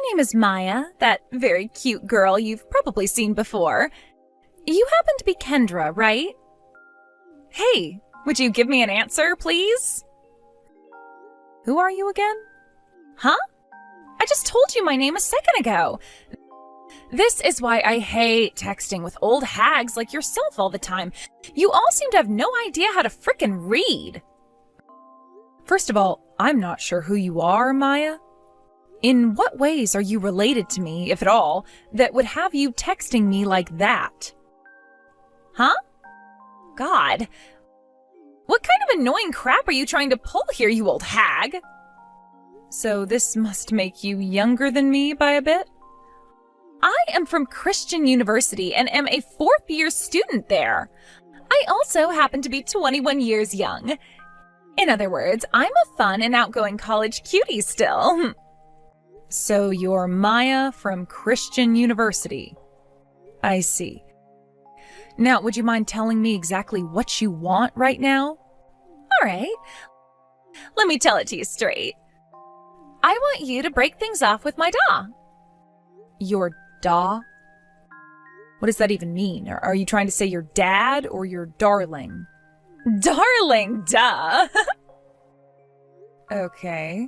name is Maya, that very cute girl you've probably seen before. You happen to be Kendra, right? Hey, would you give me an answer, please? Who are you again? Huh? I just told you my name a second ago. This is why I hate texting with old hags like yourself all the time. You all seem to have no idea how to frickin' read. First of all, I'm not sure who you are, Maya. In what ways are you related to me, if at all, that would have you texting me like that? Huh? God. What kind of annoying crap are you trying to pull here, you old hag? So this must make you younger than me by a bit? I am from Christian University and am a fourth-year student there. I also happen to be 21 years young. In other words, I'm a fun and outgoing college cutie still. So you're Maya from Christian University. I see. Now, would you mind telling me exactly what you want right now? All right. Let me tell it to you straight. I want you to break things off with my da. Your da? What does that even mean? Are you trying to say your dad or your darling? Darling, duh. Okay.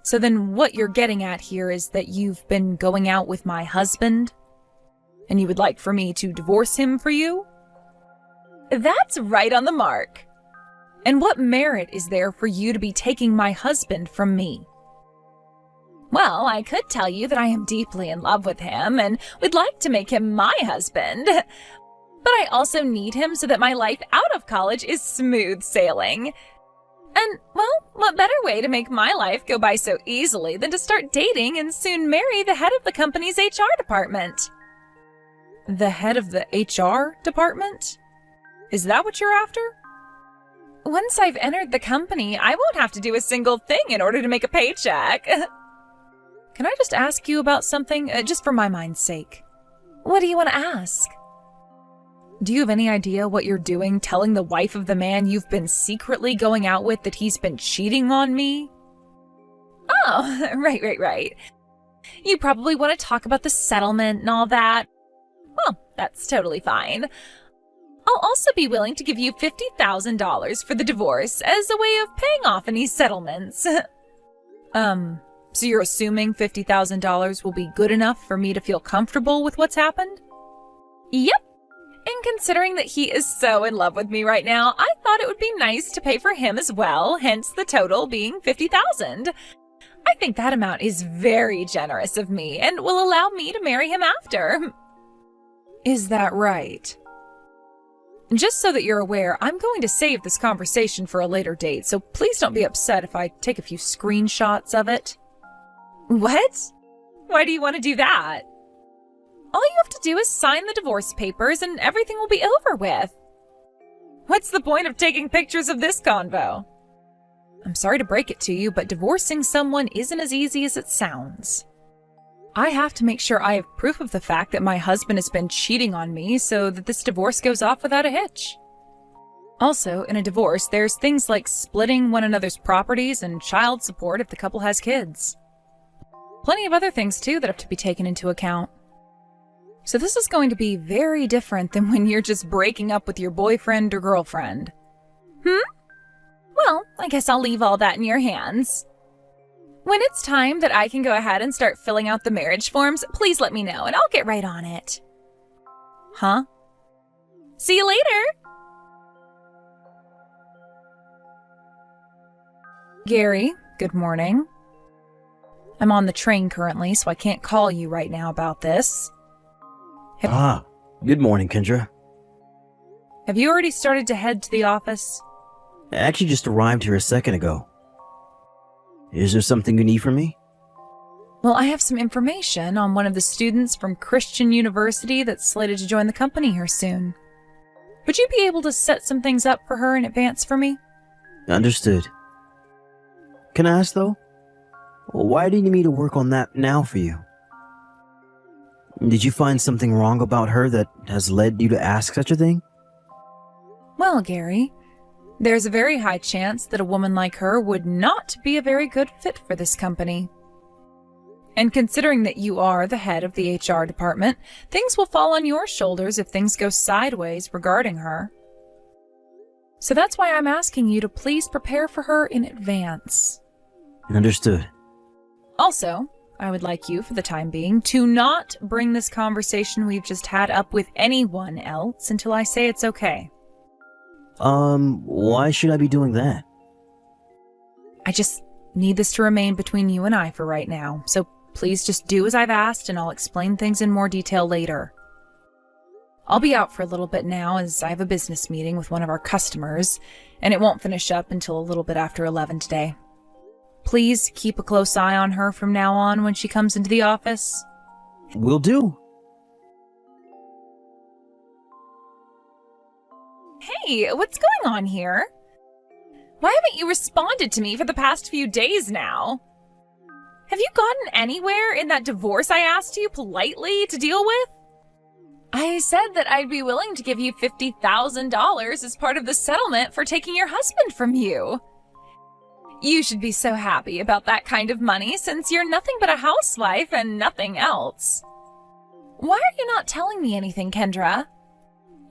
So then what you're getting at here is that you've been going out with my husband? And you would like for me to divorce him for you? That's right on the mark. And what merit is there for you to be taking my husband from me? Well, I could tell you that I am deeply in love with him and would like to make him my husband. But I also need him so that my life out of college is smooth sailing. And, well, what better way to make my life go by so easily than to start dating and soon marry the head of the company's HR department? The head of the HR department? Is that what you're after? Once I've entered the company, I won't have to do a single thing in order to make a paycheck. Can I just ask you about something, just for my mind's sake? What do you want to ask? Do you have any idea what you're doing telling the wife of the man you've been secretly going out with that he's been cheating on me? Oh, right. You probably want to talk about the settlement and all that. Well, that's totally fine. I'll also be willing to give you $50,000 for the divorce as a way of paying off any settlements. So you're assuming $50,000 will be good enough for me to feel comfortable with what's happened? Yep. And considering that he is so in love with me right now, I thought it would be nice to pay for him as well, hence the total being $50,000. I think that amount is very generous of me and will allow me to marry him after. Is that right? Just so that you're aware, I'm going to save this conversation for a later date, so please don't be upset if I take a few screenshots of it. What? Why do you want to do that? All you have to do is sign the divorce papers and everything will be over with. What's the point of taking pictures of this convo? I'm sorry to break it to you, but divorcing someone isn't as easy as it sounds. I have to make sure I have proof of the fact that my husband has been cheating on me so that this divorce goes off without a hitch. Also, in a divorce, there's things like splitting one another's properties and child support if the couple has kids. Plenty of other things, too, that have to be taken into account. So this is going to be very different than when you're just breaking up with your boyfriend or girlfriend. Well, I guess I'll leave all that in your hands. When it's time that I can go ahead and start filling out the marriage forms, please let me know and I'll get right on it. Huh? See you later! Gary, good morning. I'm on the train currently, so I can't call you right now about this. Good morning, Kendra. Have you already started to head to the office? I actually just arrived here a second ago. Is there something you need from me? Well, I have some information on one of the students from Christian University that's slated to join the company here soon. Would you be able to set some things up for her in advance for me? Understood. Can I ask, though? Why do you need me to work on that now for you? Did you find something wrong about her that has led you to ask such a thing? Well, Gary, there's a very high chance that a woman like her would not be a very good fit for this company. And considering that you are the head of the HR department, things will fall on your shoulders if things go sideways regarding her. So that's why I'm asking you to please prepare for her in advance. Understood. Also, I would like you, for the time being, to not bring this conversation we've just had up with anyone else until I say it's okay. Why should I be doing that? I just need this to remain between you and I for right now, so please just do as I've asked and I'll explain things in more detail later. I'll be out for a little bit now as I have a business meeting with one of our customers, and it won't finish up until a little bit after 11 today. Please keep a close eye on her from now on when she comes into the office. Will do. Hey, what's going on here? Why haven't you responded to me for the past few days now? Have you gotten anywhere in that divorce I asked you politely to deal with? I said that I'd be willing to give you $50,000 as part of the settlement for taking your husband from you. You should be so happy about that kind of money since you're nothing but a housewife and nothing else. Why are you not telling me anything, Kendra?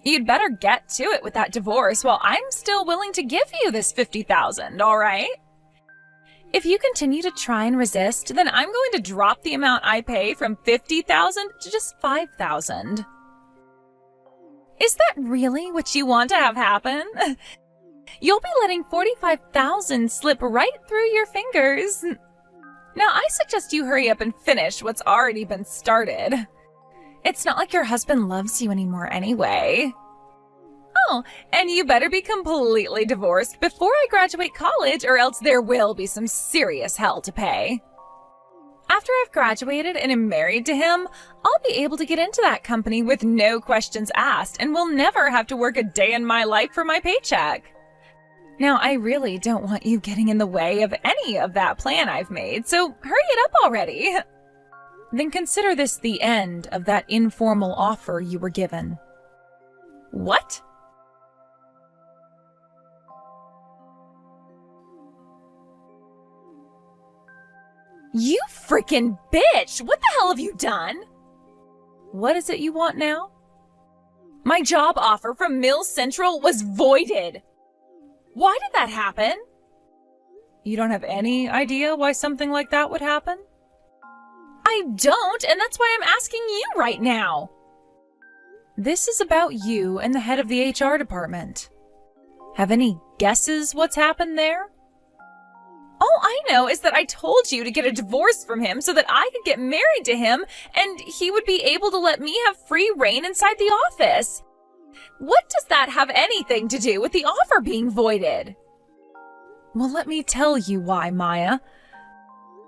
You'd better get to it with that divorce while I'm still willing to give you this $50,000, all right? If you continue to try and resist, then I'm going to drop the amount I pay from $50,000 to just $5,000. Is that really what you want to have happen? You'll be letting $45,000 slip right through your fingers. Now, I suggest you hurry up and finish what's already been started. It's not like your husband loves you anymore anyway. Oh, and you better be completely divorced before I graduate college or else there will be some serious hell to pay. After I've graduated and am married to him, I'll be able to get into that company with no questions asked and will never have to work a day in my life for my paycheck. Now, I really don't want you getting in the way of any of that plan I've made, so hurry it up already. Then consider this the end of that informal offer you were given. What? You freaking bitch! What the hell have you done? What is it you want now? My job offer from Mills Central was voided. Why did that happen? You don't have any idea why something like that would happen? I don't, and that's why I'm asking you right now. This is about you and the head of the HR department. Have any guesses what's happened there? All I know is that I told you to get a divorce from him so that I could get married to him and he would be able to let me have free reign inside the office. What does that have anything to do with the offer being voided? Well, let me tell you why, Maya.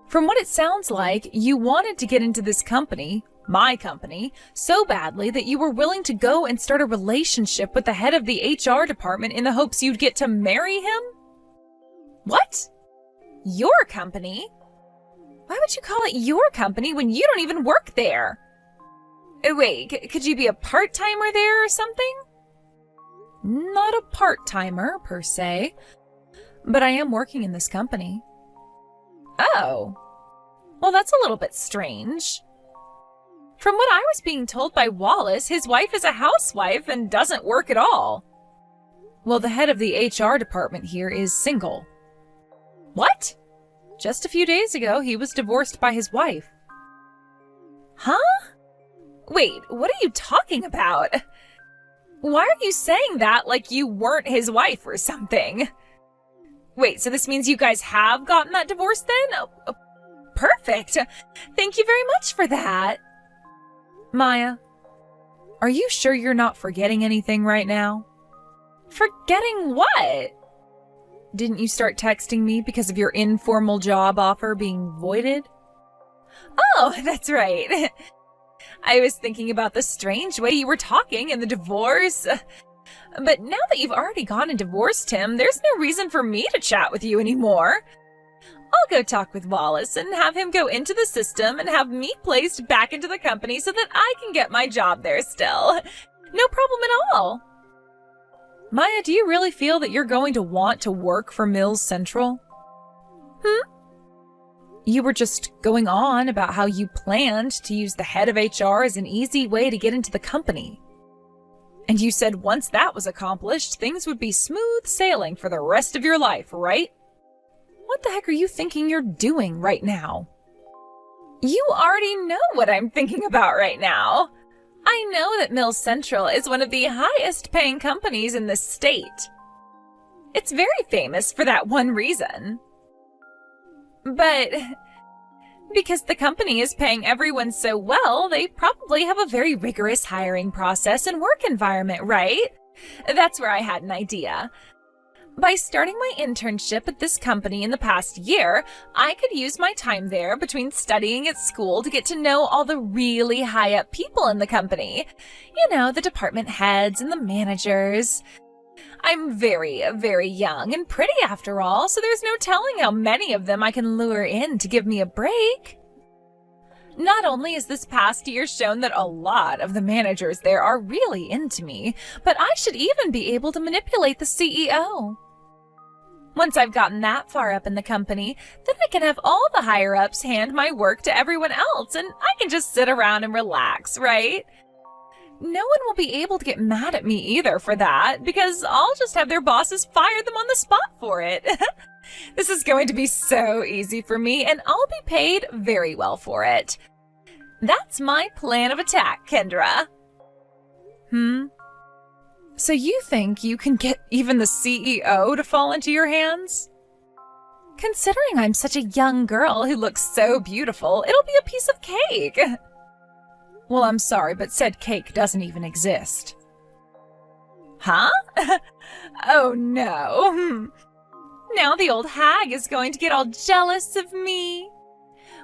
From what it sounds like, you wanted to get into this company, my company, so badly that you were willing to go and start a relationship with the head of the HR department in the hopes you'd get to marry him? What? Your company? Why would you call it your company when you don't even work there? Wait, could you be a part-timer there or something? Not a part-timer, per se, but I am working in this company. Oh. Well, that's a little bit strange. From what I was being told by Wallace, his wife is a housewife and doesn't work at all. Well, the head of the HR department here is single. What? Just a few days ago, he was divorced by his wife. Huh? Wait, what are you talking about? Why are you saying that like you weren't his wife or something? Wait, so this means you guys have gotten that divorce then? Oh, perfect. Thank you very much for that. Maya, are you sure you're not forgetting anything right now? Forgetting what? Didn't you start texting me because of your informal job offer being voided? Oh, that's right. I was thinking about the strange way you were talking and the divorce. But now that you've already gone and divorced him, there's no reason for me to chat with you anymore. I'll go talk with Wallace and have him go into the system and have me placed back into the company so that I can get my job there still. No problem at all. Maya, do you really feel that you're going to want to work for Mills Central? You were just going on about how you planned to use the head of HR as an easy way to get into the company. And you said once that was accomplished, things would be smooth sailing for the rest of your life, right? What the heck are you thinking you're doing right now? You already know what I'm thinking about right now. I know that Mill Central is one of the highest paying companies in the state. It's very famous for that one reason. But because the company is paying everyone so well, they probably have a very rigorous hiring process and work environment, right? That's where I had an idea. By starting my internship at this company in the past year, I could use my time there between studying at school to get to know all the really high-up people in the company. You know, the department heads and the managers. I'm very, very young and pretty after all, so there's no telling how many of them I can lure in to give me a break. Not only has this past year shown that a lot of the managers there are really into me, but I should even be able to manipulate the CEO. Once I've gotten that far up in the company, then I can have all the higher-ups hand my work to everyone else, and I can just sit around and relax, right? No one will be able to get mad at me either for that, because I'll just have their bosses fire them on the spot for it. This is going to be so easy for me, and I'll be paid very well for it. That's my plan of attack, Kendra. So you think you can get even the CEO to fall into your hands? Considering I'm such a young girl who looks so beautiful, it'll be a piece of cake. Well, I'm sorry, but said cake doesn't even exist. Huh? Oh no. Now the old hag is going to get all jealous of me.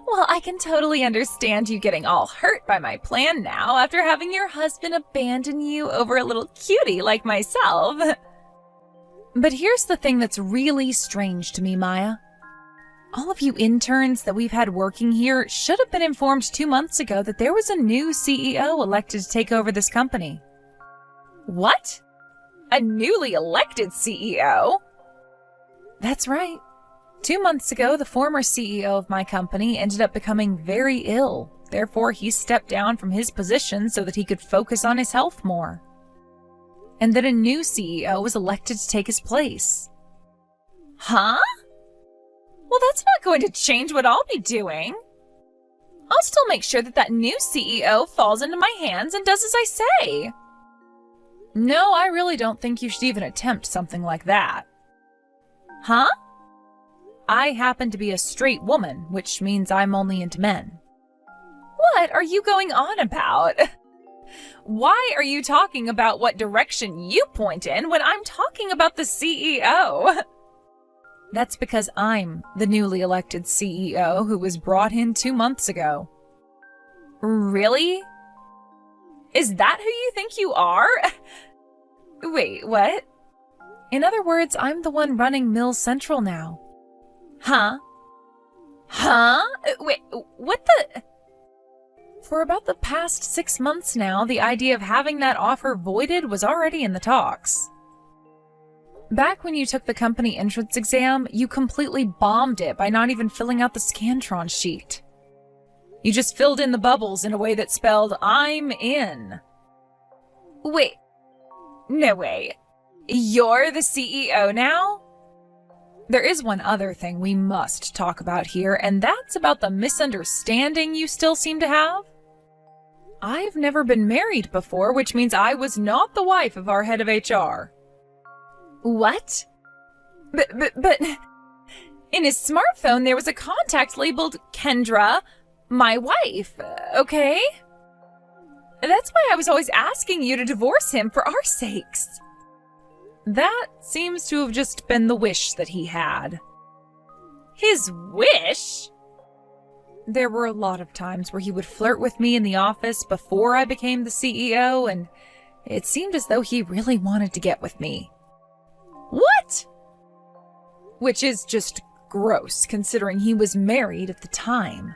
Well, I can totally understand you getting all hurt by my plan now after having your husband abandon you over a little cutie like myself. But here's the thing that's really strange to me, Maya. All of you interns that we've had working here should have been informed 2 months ago that there was a new CEO elected to take over this company. What? A newly elected CEO? That's right. 2 months ago, the former CEO of my company ended up becoming very ill. Therefore, he stepped down from his position so that he could focus on his health more. And then a new CEO was elected to take his place. Huh? Well, that's not going to change what I'll be doing. I'll still make sure that that new CEO falls into my hands and does as I say. No, I really don't think you should even attempt something like that. Huh? I happen to be a straight woman, which means I'm only into men. What are you going on about? Why are you talking about what direction you point in when I'm talking about the CEO? That's because I'm the newly elected CEO who was brought in 2 months ago. Really? Is that who you think you are? Wait, what? In other words, I'm the one running Mill Central now. Huh? Wait, what the? For about the past 6 months now, the idea of having that offer voided was already in the talks. Back when you took the company entrance exam, you completely bombed it by not even filling out the Scantron sheet. You just filled in the bubbles in a way that spelled, I'm in. Wait. No way. You're the CEO now? There is one other thing we must talk about here, and that's about the misunderstanding you still seem to have. I've never been married before, which means I was not the wife of our head of HR. What? But... In his smartphone, there was a contact labeled Kendra, my wife, okay? That's why I was always asking you to divorce him for our sakes. That seems to have just been the wish that he had. His wish? There were a lot of times where he would flirt with me in the office before I became the CEO, and it seemed as though he really wanted to get with me. What? Which is just gross, considering he was married at the time.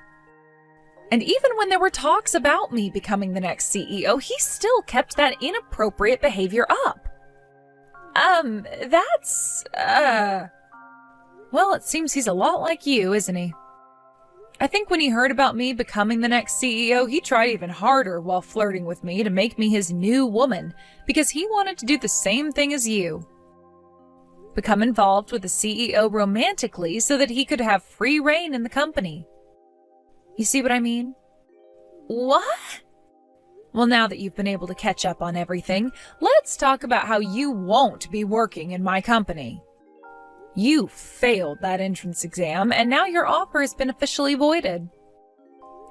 And even when there were talks about me becoming the next CEO, he still kept that inappropriate behavior up. Well, it seems he's a lot like you, isn't he? I think when he heard about me becoming the next CEO, he tried even harder while flirting with me to make me his new woman because he wanted to do the same thing as you. Become involved with the CEO romantically so that he could have free reign in the company. You see what I mean? What? Well, now that you've been able to catch up on everything, let's talk about how you won't be working in my company. You failed that entrance exam, and now your offer has been officially voided.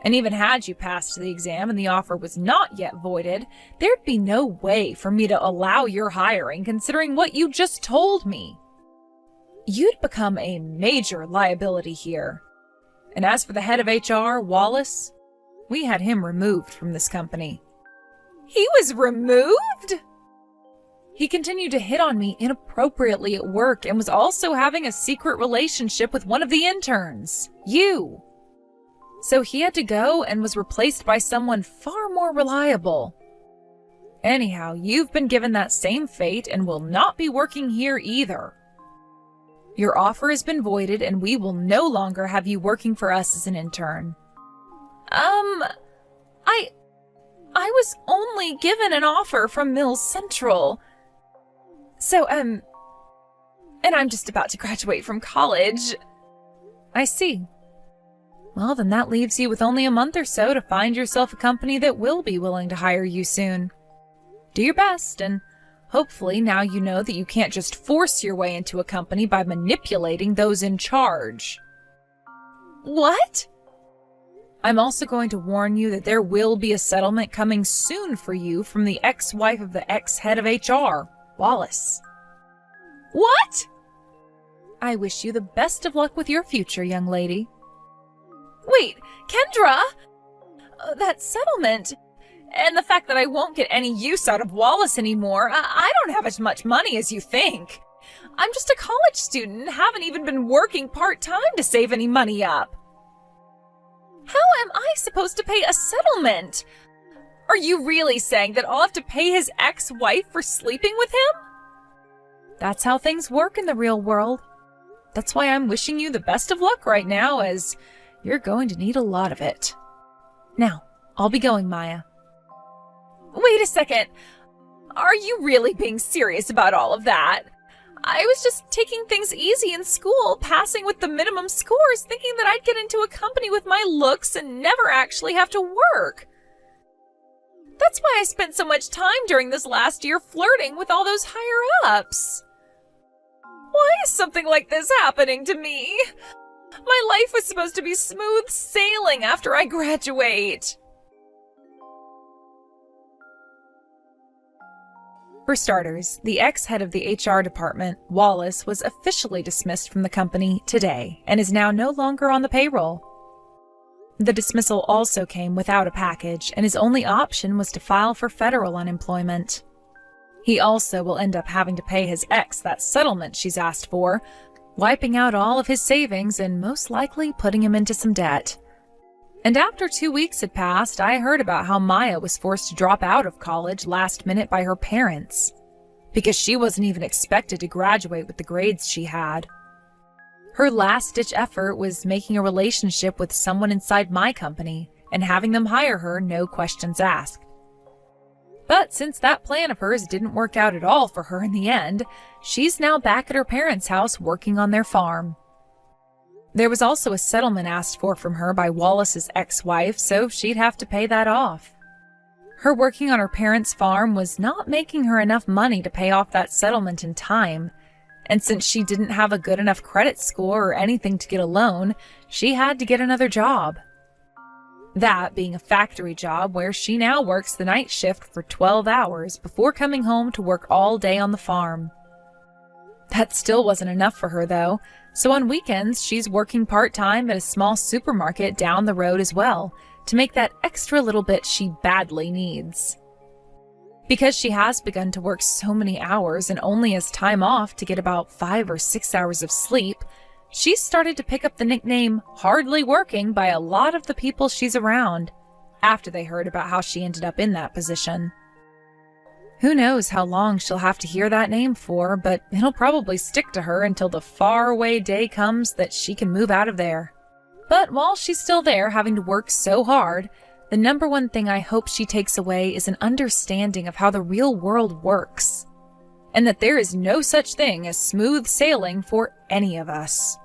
And even had you passed the exam and the offer was not yet voided, there'd be no way for me to allow your hiring considering what you just told me. You'd become a major liability here. And as for the head of HR, Wallace, we had him removed from this company. He was removed? He continued to hit on me inappropriately at work and was also having a secret relationship with one of the interns, you. So he had to go and was replaced by someone far more reliable. Anyhow, you've been given that same fate and will not be working here either. Your offer has been voided and we will no longer have you working for us as an intern. I was only given an offer from Mills Central. So, and I'm just about to graduate from college. I see. Well, then that leaves you with only a month or so to find yourself a company that will be willing to hire you soon. Do your best, and hopefully now you know that you can't just force your way into a company by manipulating those in charge. What? I'm also going to warn you that there will be a settlement coming soon for you from the ex-wife of the ex-head of HR, Wallace. What? I wish you the best of luck with your future, young lady. Wait, Kendra! That settlement, and the fact that I won't get any use out of Wallace anymore, I don't have as much money as you think. I'm just a college student and haven't even been working part-time to save any money up. How am I supposed to pay a settlement? Are you really saying that I'll have to pay his ex-wife for sleeping with him? That's how things work in the real world. That's why I'm wishing you the best of luck right now, as you're going to need a lot of it. Now, I'll be going, Maya. Wait a second. Are you really being serious about all of that? I was just taking things easy in school, passing with the minimum scores, thinking that I'd get into a company with my looks and never actually have to work. That's why I spent so much time during this last year flirting with all those higher-ups. Why is something like this happening to me? My life was supposed to be smooth sailing after I graduate. For starters, the ex-head of the HR department, Wallace, was officially dismissed from the company today and is now no longer on the payroll. The dismissal also came without a package, and his only option was to file for federal unemployment. He also will end up having to pay his ex that settlement she's asked for, wiping out all of his savings and most likely putting him into some debt. And after 2 weeks had passed, I heard about how Maya was forced to drop out of college last minute by her parents, because she wasn't even expected to graduate with the grades she had. Her last-ditch effort was making a relationship with someone inside my company and having them hire her, no questions asked. But since that plan of hers didn't work out at all for her in the end, she's now back at her parents' house working on their farm. There was also a settlement asked for from her by Wallace's ex-wife, so she'd have to pay that off. Her working on her parents' farm was not making her enough money to pay off that settlement in time, and since she didn't have a good enough credit score or anything to get a loan, she had to get another job. That being a factory job where she now works the night shift for 12 hours before coming home to work all day on the farm. That still wasn't enough for her, though, so on weekends she's working part-time at a small supermarket down the road as well, to make that extra little bit she badly needs. Because she has begun to work so many hours and only has time off to get about 5 or 6 hours of sleep, she's started to pick up the nickname hardly working by a lot of the people she's around, after they heard about how she ended up in that position. Who knows how long she'll have to hear that name for, but it'll probably stick to her until the faraway day comes that she can move out of there. But while she's still there having to work so hard, the number one thing I hope she takes away is an understanding of how the real world works, and that there is no such thing as smooth sailing for any of us.